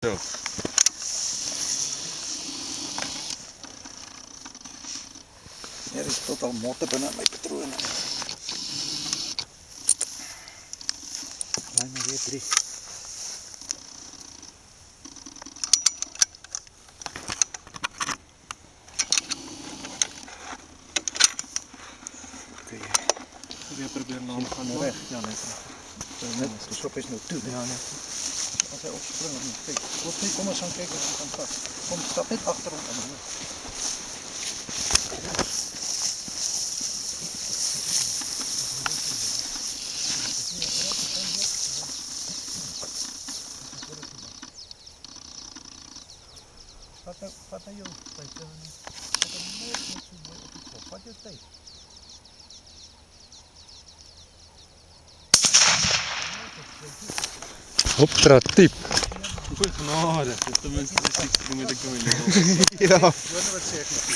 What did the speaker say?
Zo. Er is totaal motten bijna met patronen. Bijna weer 3. Weer proberen aan te gaan weg. Ja, net. De schop is nu toe. Ja, net. Als hij opspringt, kijk. Kom eens aan kijken of hij kan pakken. Kom, stap net achterom. Vat naar jou. Vat hem net met zo'n mooi op je kop. Vat je tijd. Operatief. Goed genade. Tenminste, dat moet ik doen. Ja.